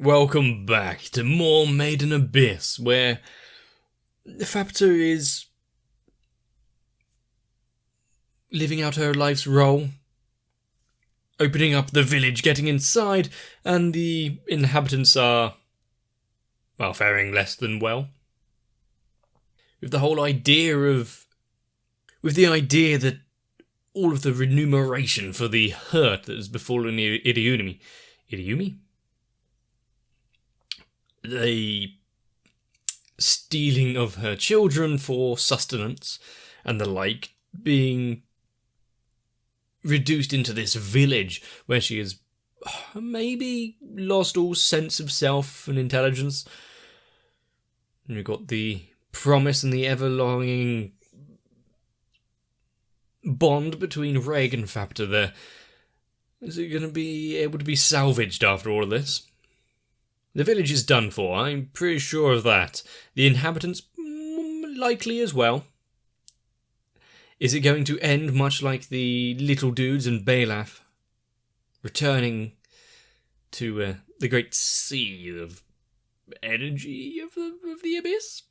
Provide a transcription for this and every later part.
Welcome back to more Maiden Abyss, where Faputa is living out her life's role, opening up the village, getting inside, and the inhabitants are, well, faring less than well. With the idea that all of the remuneration for the hurt that has befallen Iriyumi, the stealing of her children for sustenance and the like, being reduced into this village where she has maybe lost all sense of self and intelligence. And you've got the promise and the ever-longing bond between Reg and Faputa there. Is it going to be able to be salvaged after all of this? The village is done for, I'm pretty sure of that. The inhabitants, likely as well. Is it going to end much like the little dudes and Balaf, returning to the great sea of energy of the abyss?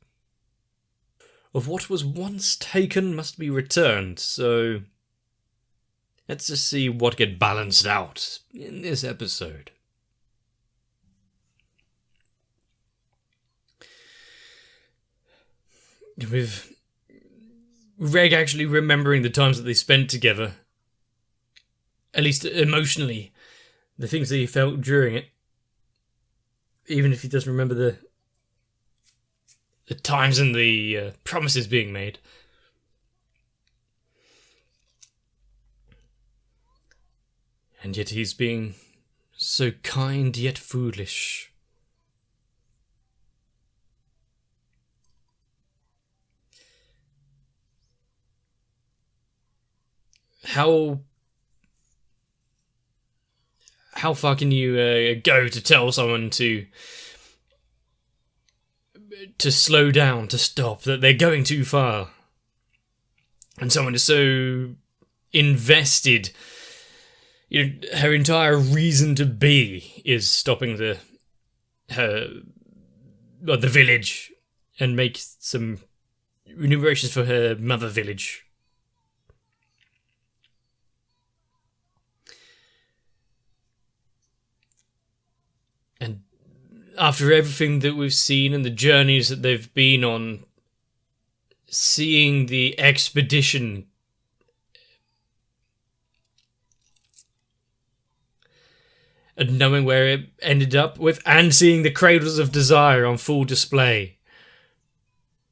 Of what was once taken must be returned, so let's just see what get balanced out in this episode. With Reg actually remembering the times that they spent together, at least emotionally, the things that he felt during it, even if he doesn't remember the times and the promises being made. And yet he's being so kind yet foolish. How far can you go to tell someone to slow down, to stop, that they're going too far? And someone is so invested, her entire reason to be is stopping the village and make some remunerations for her mother village. And after everything that we've seen and the journeys that they've been on, seeing the expedition and knowing where it ended up with, and seeing the Cradles of Desire on full display.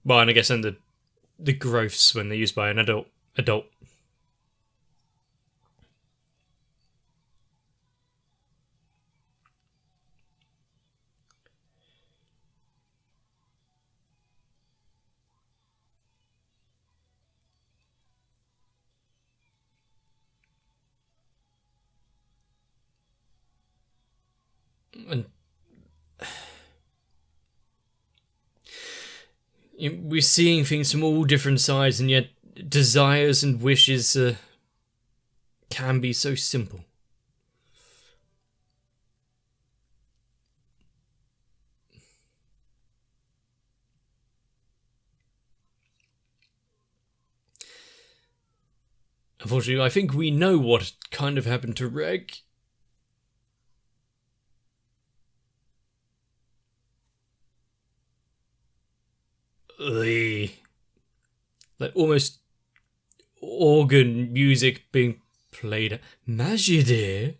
Well, and I guess and the growths when they're used by an adult. And we're seeing things from all different sides, and yet desires and wishes can be so simple. Unfortunately, I think we know what kind of happened to Reg. The almost organ music being played out. Majide?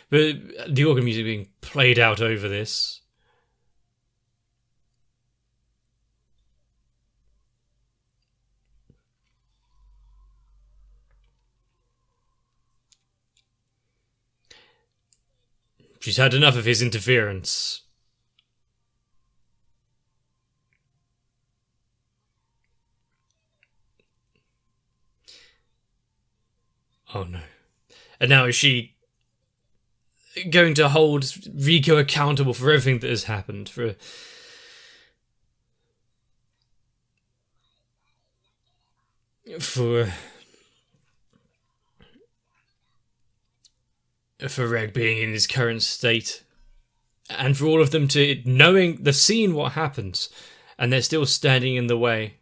But the organ music being played out over this. She's had enough of his interference. Oh no. And now is she going to hold Rico accountable for everything that has happened? For Reg being in his current state? And for all of them to, knowing, they've seen what happens, and they're still standing in the way.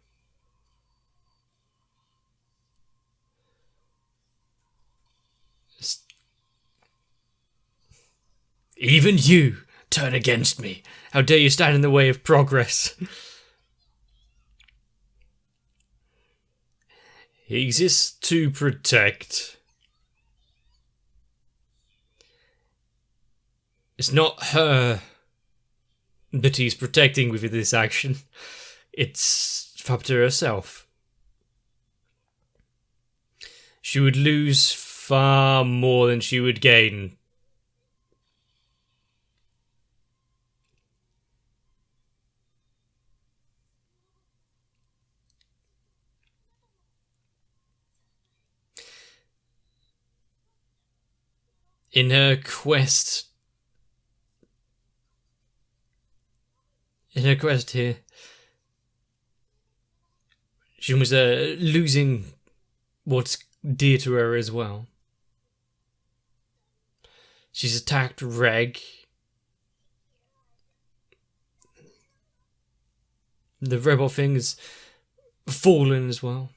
Even you turn against me. How dare you stand in the way of progress? He exists to protect. It's not her that he's protecting with this action. It's Faputa herself. She would lose far more than she would gain. In her quest here, she was losing what's dear to her as well. She's attacked Reg. The rebel thing has fallen as well.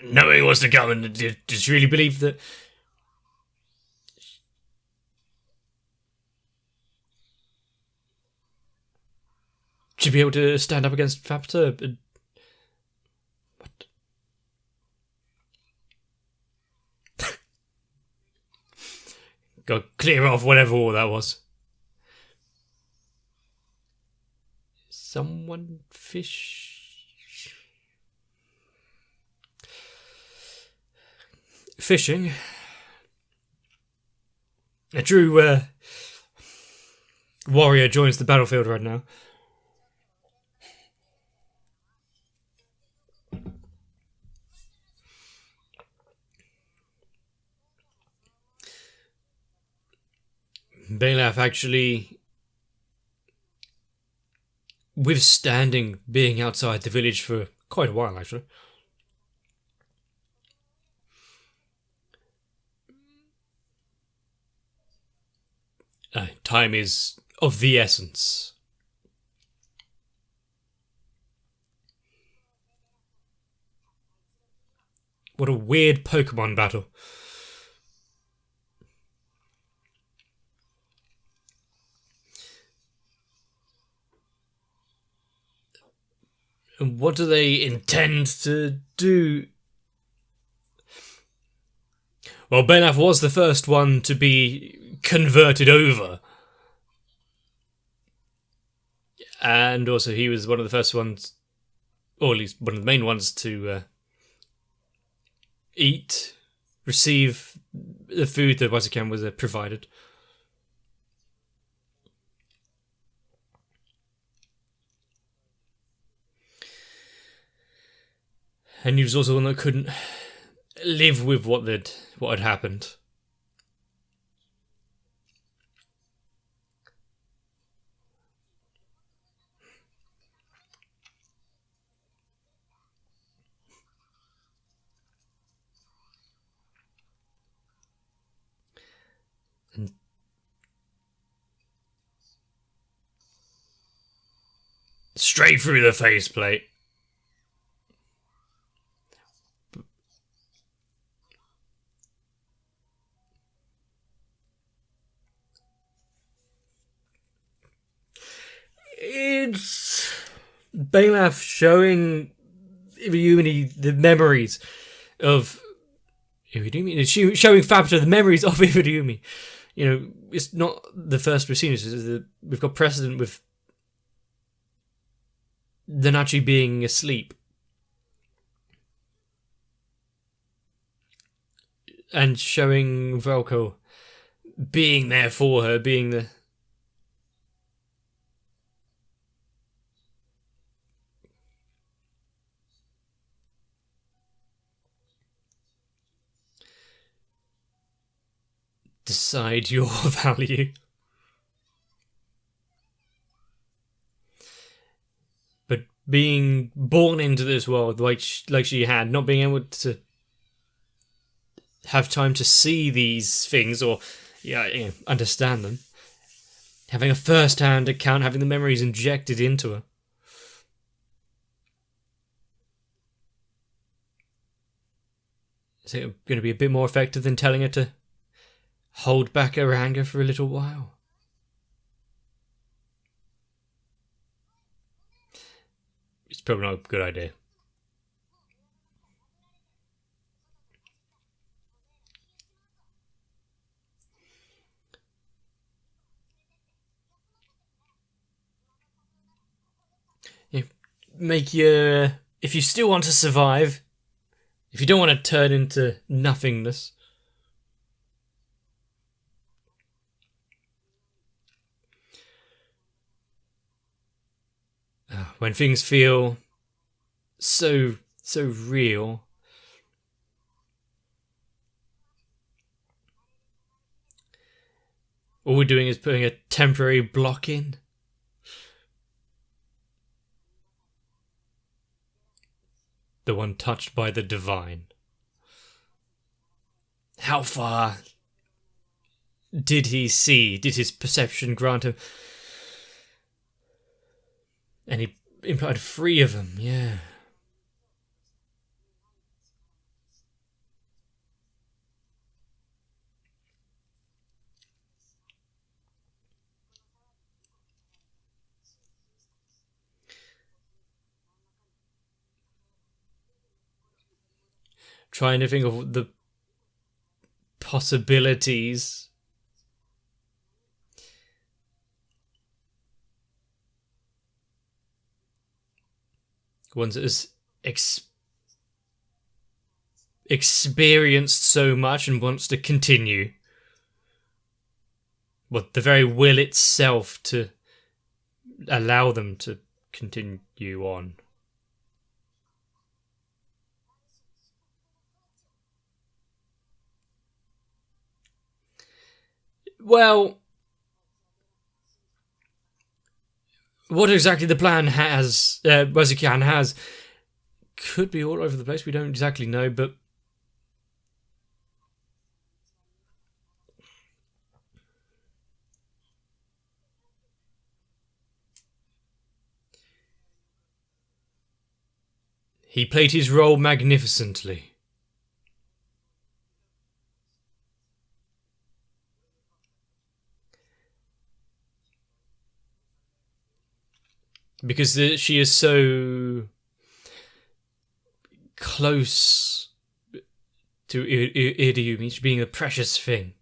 Knowing what's to come, and did you really believe that she'd be able to stand up against Faputa? What? Go clear off whatever all that was. Someone fish. Fishing. A true warrior joins the battlefield right now. Balaf actually withstanding being outside the village for quite a while, actually. Time is of the essence. What a weird Pokemon battle. And what do they intend to do? Well, Balaf was the first one to be converted over. And also he was one of the first ones, or at least one of the main ones, to receive the food that Wazukyan was provided. And he was also one that couldn't live with what had happened. And straight through the faceplate. It's Balaf showing Iwayumi the memories of Iwayumi, showing Faputa the memories of Iwayumi. You know, it's not the first we've seen this. We've got precedent with them actually being asleep. And showing Velko being there for her, being the... Decide your value. being born into this world like she had, not being able to have time to see these things or understand them, having a first-hand account, having the memories injected into her. Is it going to be a bit more effective than telling her to hold back her anger for a little while? It's probably not a good idea. If you still want to survive, if you don't want to turn into nothingness, when things feel so real, all we're doing is putting a temporary block in. The one touched by the divine. How far did he see? Did his perception grant him? And he implied 3 of them, yeah. Trying to think of the possibilities. Ones that has experienced so much and wants to continue. What, the very will itself to allow them to continue on. Well, what exactly the plan has, Wazukyan has, could be all over the place. We don't exactly know, but he played his role magnificently. Because she is so close to Iriumi, being a precious thing.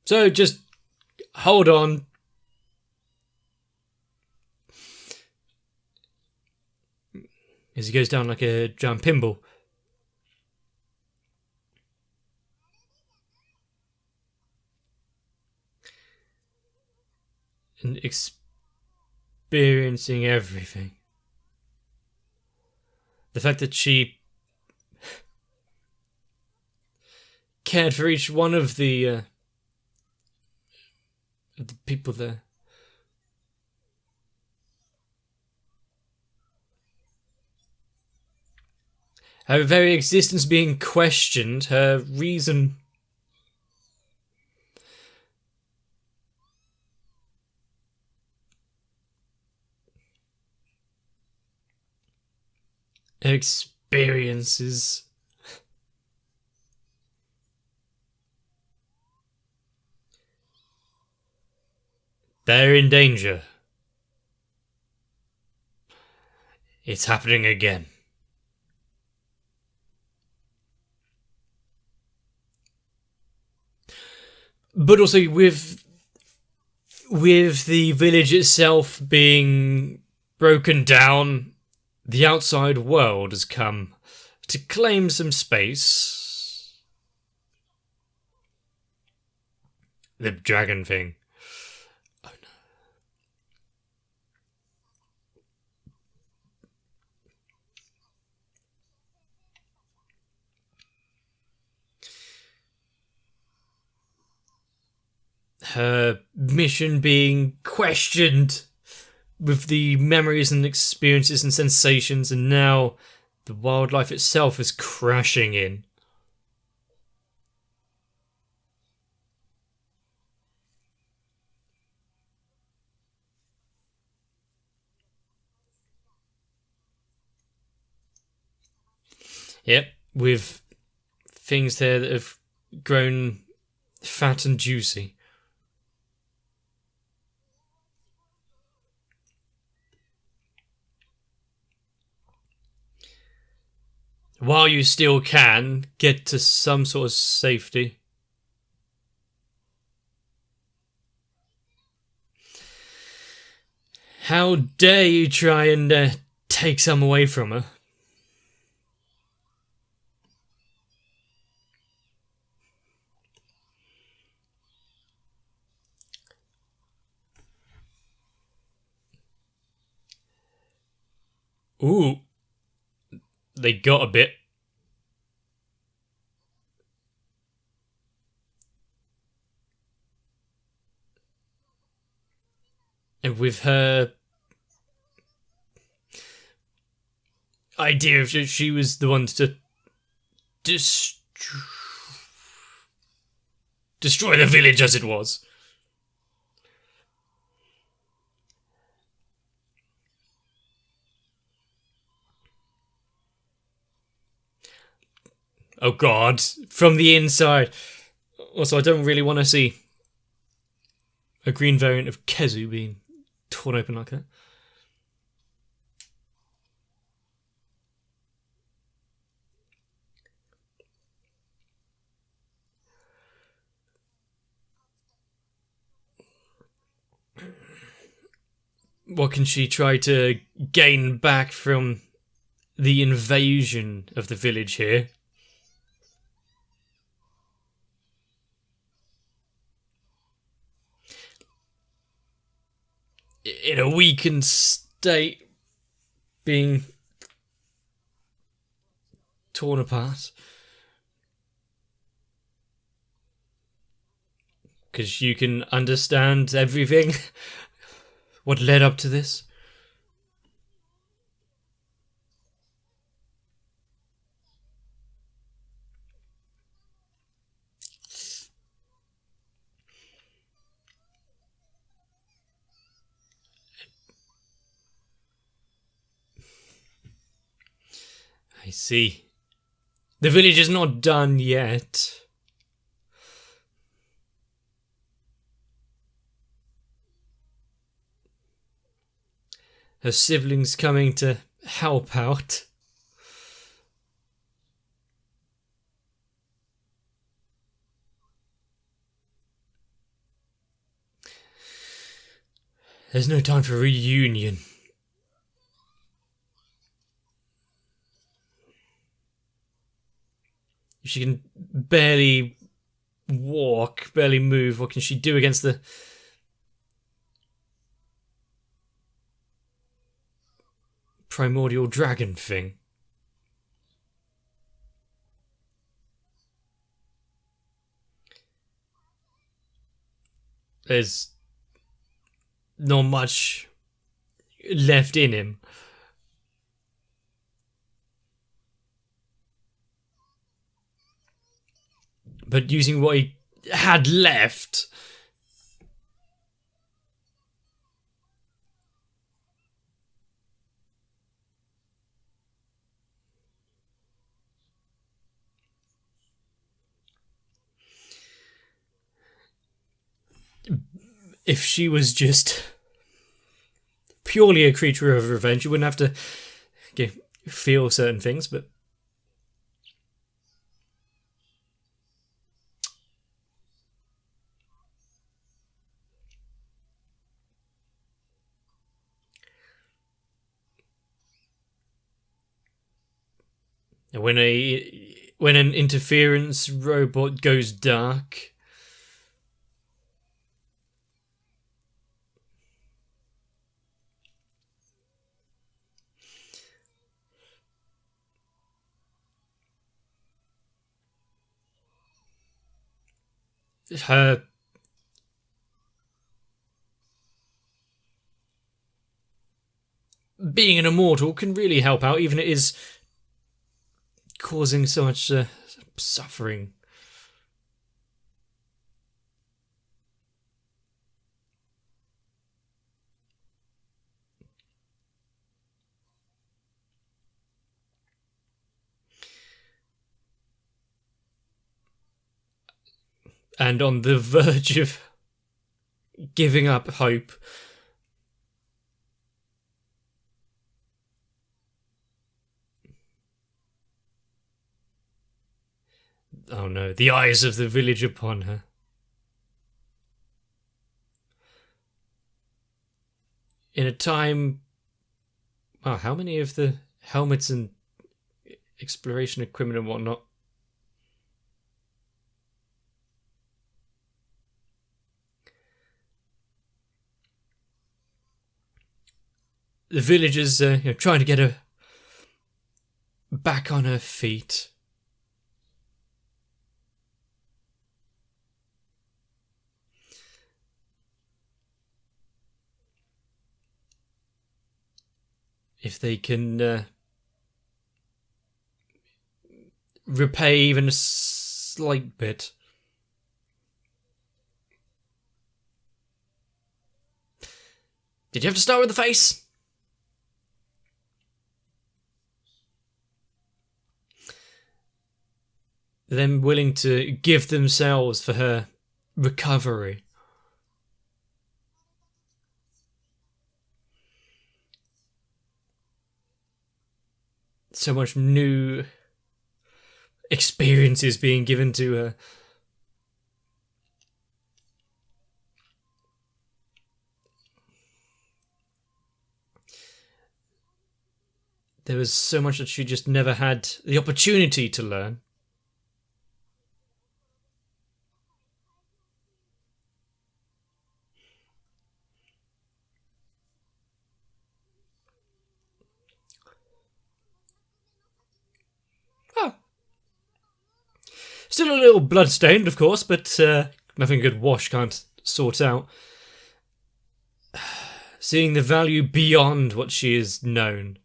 So just hold on. As he goes down like a giant pinball. And experiencing everything. The fact that she cared for each one of the people there. Her very existence being questioned, her reason. Her experiences. They're in danger. It's happening again. But also with the village itself being broken down, the outside world has come to claim some space. The dragon thing. Oh no. her mission being questioned with the memories and experiences and sensations, and now the wildlife itself is crashing in. Yep, with things there that have grown fat and juicy. While you still can get to some sort of safety. How dare you try and take some away from her? Ooh. They got a bit. And with her idea of she was the one to destroy the village as it was. Oh god, from the inside. Also, I don't really want to see a green variant of Kezu being torn open like that. What can she try to gain back from the invasion of the village here? In a weakened state, being torn apart. Because you can understand everything. What led up to this? I see. The village is not done yet. Her siblings coming to help out. There's no time for a reunion. She can barely walk, barely move. What can she do against the primordial dragon thing? There's not much left in him. But using what he had left, if she was just purely a creature of revenge, you wouldn't have to feel certain things, but when an interference robot goes dark, her being an immortal can really help out, even if it is causing so much suffering. And on the verge of giving up hope. Oh no, the eyes of the village upon her. In a time... Wow, how many of the helmets and exploration equipment and whatnot? The villagers trying to get her back on her feet. If they can repay even a slight bit. Did you have to start with the face? Them willing to give themselves for her recovery. So much new experiences being given to her. There was so much that she just never had the opportunity to learn. Still a little bloodstained, of course, but nothing good wash can't sort out. Seeing the value beyond what she has known.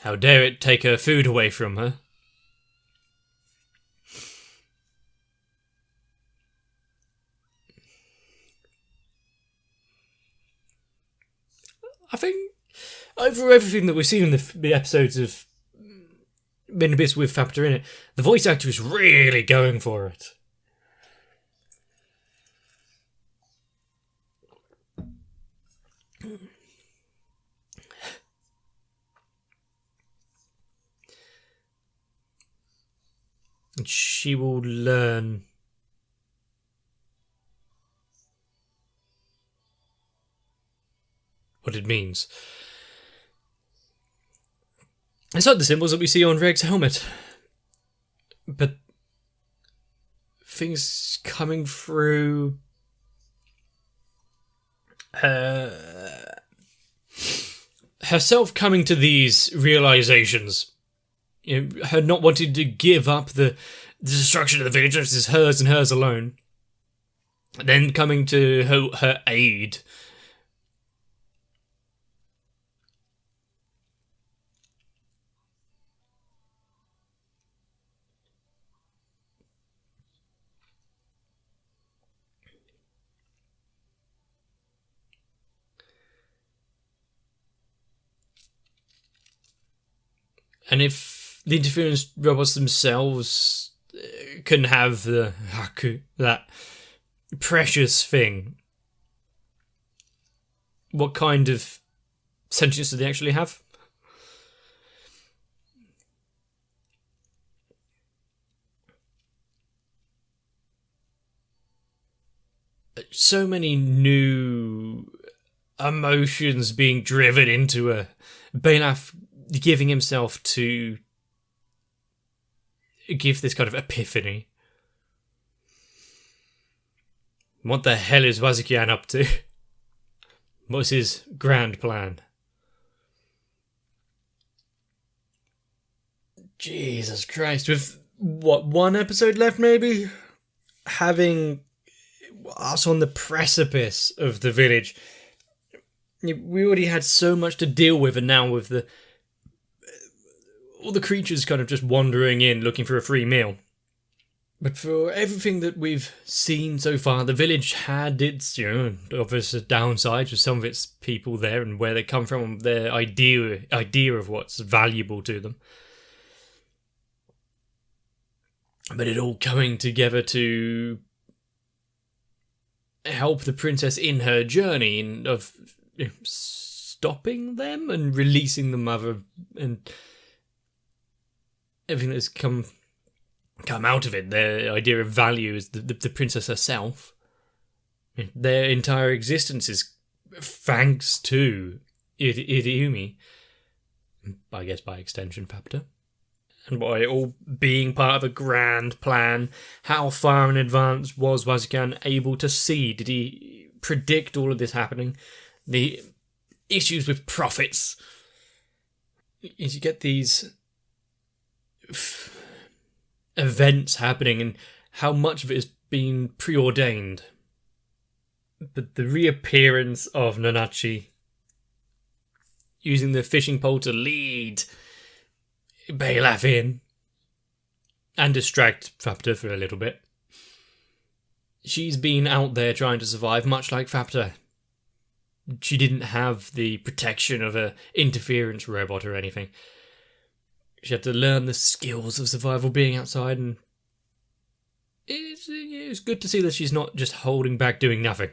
How dare it take her food away from her? I think over everything that we've seen in the episodes of Meid Abyss with Faputa in it, the voice actor is really going for it. And she will learn what it means. It's not the symbols that we see on Reg's helmet, but things coming through herself coming to these realizations. Her not wanting to give up the destruction of the village, this is hers and hers alone. Then coming to her aid. And if the interference robots themselves can have the haku, that precious thing, what kind of sentience do they actually have? So many new emotions being driven into her. Balaf giving himself to give this kind of epiphany. What the hell is Wazukyan up to? What's his grand plan? Jesus Christ, with what, one episode left maybe? Having us on the precipice of the village. We already had so much to deal with, and now with all the creatures kind of just wandering in looking for a free meal. But for everything that we've seen so far, the village had its, obvious downsides with some of its people there and where they come from, and their idea of what's valuable to them. But it all coming together to help the princess in her journey of stopping them and releasing the mother, and everything that's come out of it. Their idea of value is the princess herself. Their entire existence is thanks to Iriumi, I guess by extension Faputa. And by all being part of a grand plan, how far in advance was Wazukyan able to see? Did he predict all of this happening? The issues with prophets. Is you get these events happening and how much of it is being preordained. But the reappearance of Nanachi, using the fishing pole to lead Balaf in and distract Faputa for a little bit. She's been out there trying to survive, much like Faputa. She didn't have the protection of an interference robot or anything. She had to learn the skills of survival being outside, and it's good to see that she's not just holding back doing nothing.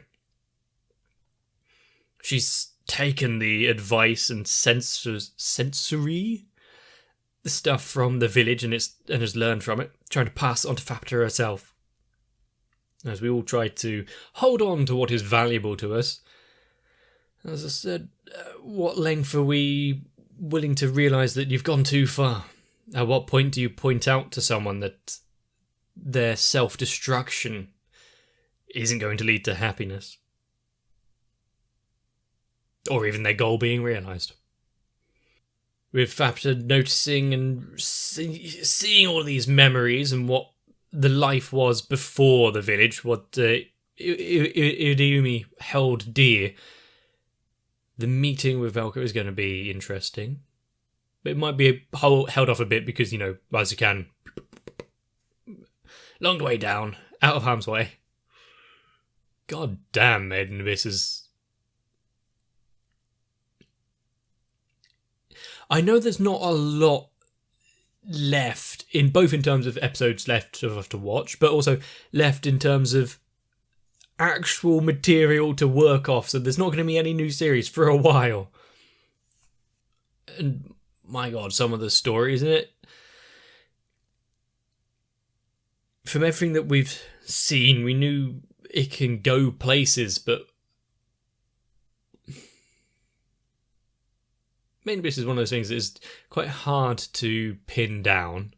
She's taken the advice and sensory stuff from the village and has learned from it, trying to pass it on to Faputa herself. As we all try to hold on to what is valuable to us. As I said, what length are we willing to realise that you've gone too far? At what point do you point out to someone that their self-destruction isn't going to lead to happiness? Or even their goal being realised? With Faputa noticing and seeing all these memories and what the life was before the village, what Iriumi held dear, the meeting with Velka is going to be interesting. But it might be held off a bit because, Wazukyan, long way down, out of harm's way. God damn, Maiden in Abyss is... I know there's not a lot left, in terms of episodes left of us to watch, but also left in terms of actual material to work off, so there's not going to be any new series for a while. And my god, some of the stories in it, from everything that we've seen, we knew it can go places, but Main Abyss is one of those things that is quite hard to pin down.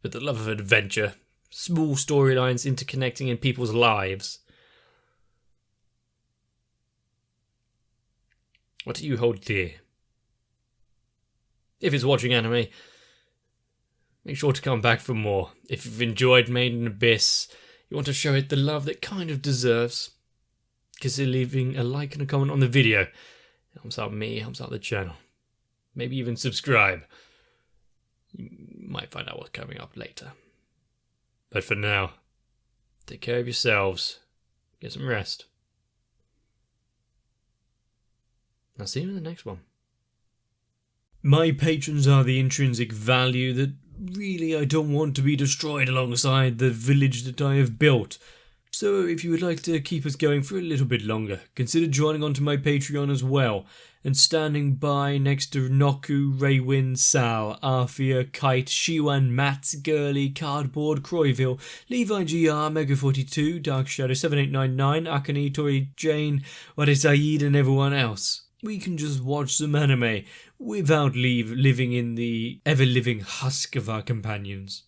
But the love of adventure, small storylines interconnecting in people's lives. What do you hold dear? If it's watching anime, make sure to come back for more. If you've enjoyed Maiden Abyss, you want to show it the love that kind of deserves, consider leaving a like and a comment on the video. It helps out me, helps out the channel. Maybe even subscribe. You might find out what's coming up later. But for now, take care of yourselves, get some rest. I'll see you in the next one. My patrons are the intrinsic value that really I don't want to be destroyed alongside the village that I have built. So if you would like to keep us going for a little bit longer, consider joining onto my Patreon as well, and standing by next to Noku, Raywin, Sal, Arthea, Kite, Shiwan, Mats, Gurley, Cardboard, Croyville, Levi GR, Mega42, Dark Shadow 7899, Akane, Tori, Jane, Warisaid and everyone else. We can just watch some anime without living in the ever-living husk of our companions.